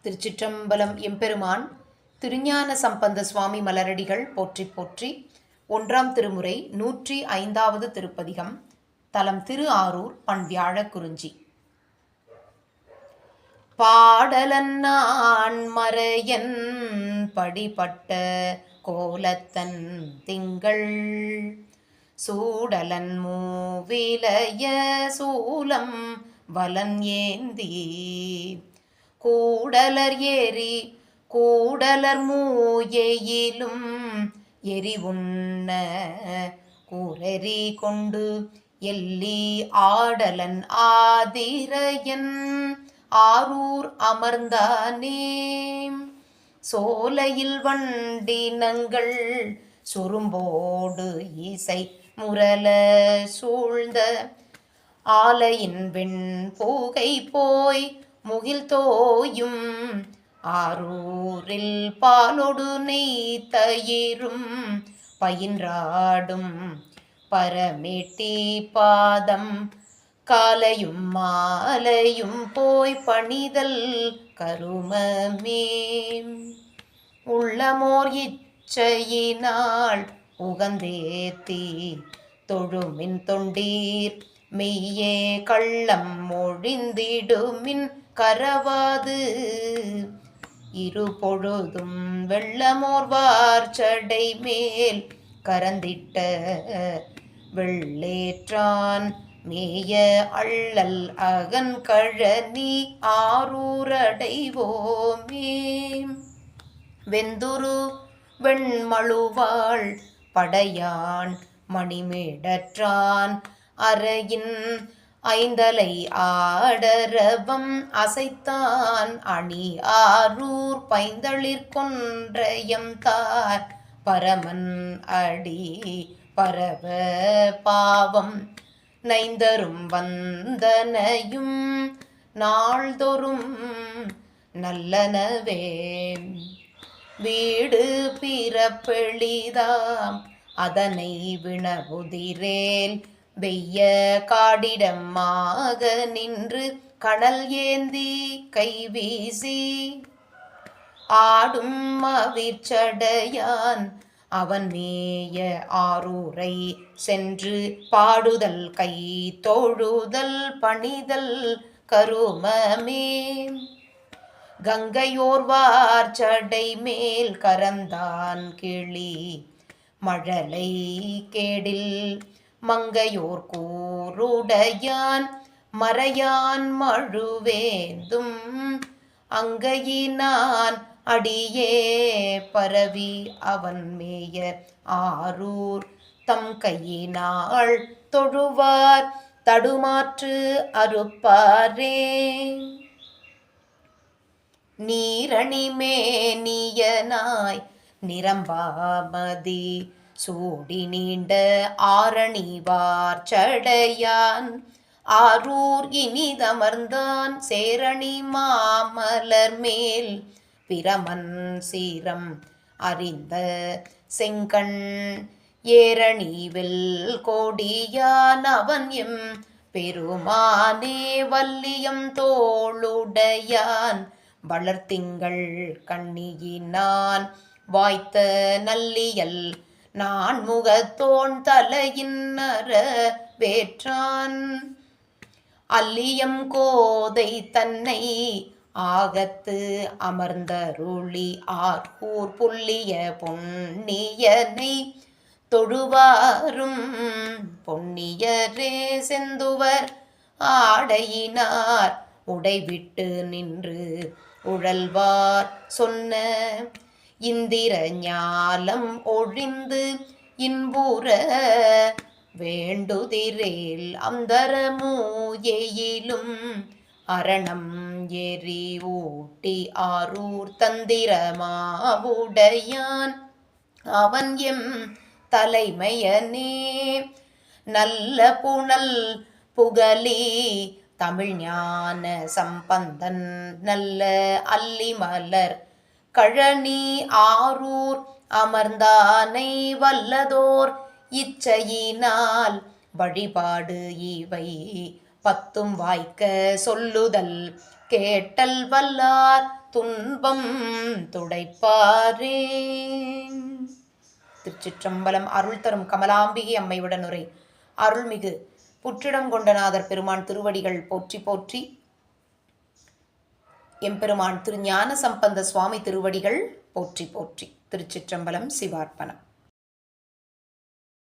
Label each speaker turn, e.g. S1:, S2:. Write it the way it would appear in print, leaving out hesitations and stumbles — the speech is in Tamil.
S1: திருச்சிற்றம்பலம். எம்பெருமான் திருஞான சம்பந்த சுவாமி மலரடிகள் போற்றி போற்றி. 1ஆம் திருமுறை 105வது திருப்பதிகம். தலம் திரு ஆரூர். பண் வியாழக் குறிஞ்சி. பாடலன்னான் மறையன் படிபட்ட கோலத்தன் திங்கள் சூடலன் மூவிலைய சூலம் வலன் ஏந்தி கூடலர் ஏறி கூடலர் மூயையிலும் எரி உண்ண கூரெறி கொண்டு எல்லி ஆடலன் ஆதிரையன் ஆரூர் அமர்ந்தானே. சோலையில் வண்டினங்கள் சுரும்போடு இசை முரல சூழ்ந்த ஆலையின் வெண் பூகை போய் முகில் தோயும் ஆரூரில் பாலொடு நெய் தயிரும் பயின்றாடும் பரமேட்டி பாதம் காலையும் மாலையும் போய் பணிதல் கருமமே. உள்ளமோர் இச்சையினாள் உகந்தேத்தி தொழுமின் தொண்டீர் மெய்யே கள்ளம் மொழிந்திடுமின் கரவாது இரு பொழுதும் வெள்ளமோர்வார் சடை மேல் கரந்திட்ட வெள்ளேற்றான் மேய அள்ளல் அகன் கழனி ஆரூரடைவோமே. வெந்துரு வெண்மழுவாள் படையான் மணிமேடற்றான் அறையின் ஐந்தலை ஆடரவம் அசைத்தான் அணி ஆரூர் பைந்தளிர் கொன்றையம் தார் பரமன் அடி பரவ பாவம் நைந்தரும் வந்தனையும் நாள்தோறும் நல்லனவே. வீடு பிறப்பெளிதாம் அதனை வினவுதிரேல் வெய்ய காடிடமாக நின்று கணல் ஏந்தி கைவீசி ஆடும் அவிர்ச்சடையான் அவன் மேய ஆரூரை சென்று பாடுதல் கை தொழுதல் பணிதல் கருமமே. கங்கையோர்வார் சடை மேல் கரந்தான் கிளி மழலை கேடில் மங்கையோர் கூருடையான் மறையான் மழுவேந்தும் அங்கையினான் அடியே பரவி அவன் மேய ஆரூர் தம் கையினாள் தொழுவார் தடுமாற்று அறுப்பாரே. நீரணி மேனியனாய் நிரம்பாமதி சூடி நீண்ட ஆரணிவார் சடையான் ஆரூர் இனிதமர்ந்தான் சேரணி மாமலர் மேல் பிரமன் சீரம் அறிந்த செங்கண் ஏரணி வெல் கோடியான் அவன் எம் பெருமானே வல்லியம் தோளுடையான் வளர்த்திங்கள் கண்ணியினான் வாய்த்த நல்லியல் நான் முகத்தோன் தலையின் அற வேற்றான் அல்லியம் கோதை தன்னை ஆகத்து அமர்ந்தருளி ஆரூர் புல்லிய பொன்னியனை தொழுவாரும் பொன்னியரே. செந்துவர் ஆடையினார் உடைவிட்டு நின்று உழல்வார் சொன்ன இந்திர ஞாலம் ஒழிந்து இன்புற வேண்டுதிரேல் அந்தரமூயையிலும் அரணம் எரி ஊட்டி ஆரூர் தந்திரமாவுடையான் அவன் எம் தலைமையனே. நல்ல புனல் புகழி தமிழ் ஞான சம்பந்தன் நல்ல அல்லிமலர் கழனி ஆரூர் அமர்ந்தானை வல்லதோர் இச்சையினால் வழிபாடு இவை பத்தும் வாய்க்க சொல்லுதல் கேட்டல் வல்லார் துன்பம் துடைப்பாரே. திருச்சிற்றம்பலம். அருள் தரும் கமலாம்பிகை அம்மையுடன் உரை. அருள்மிகு புற்றிடம் கொண்டநாதர் பெருமான் திருவடிகள் போற்றி போற்றி. எம்பெருமான் திருஞான சம்பந்த சுவாமி திருவடிகள் போற்றி போற்றி. திருச்சிற்றம்பலம். சிவார்ப்பணம்.